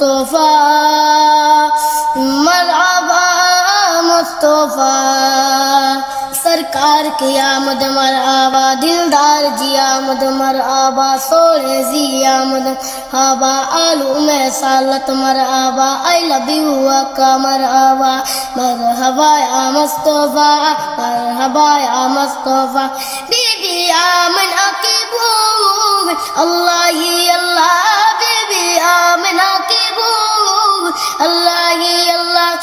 مصطفیٰ مرحبا مصطفیٰ سرکار کی آمد مرحبا دلدار جی آمد مرحبا سوڑے جی آمد مرحبا آلو میں سالت مرحبا I love you کا مرحبا مرحبا یا مصطفیٰ مرحبا یا مصطفیٰ بی بی آمنہ کی بھوک اللہ ہی اللہ بی بی آمنہ کی بھوک اللہ ہی اللہ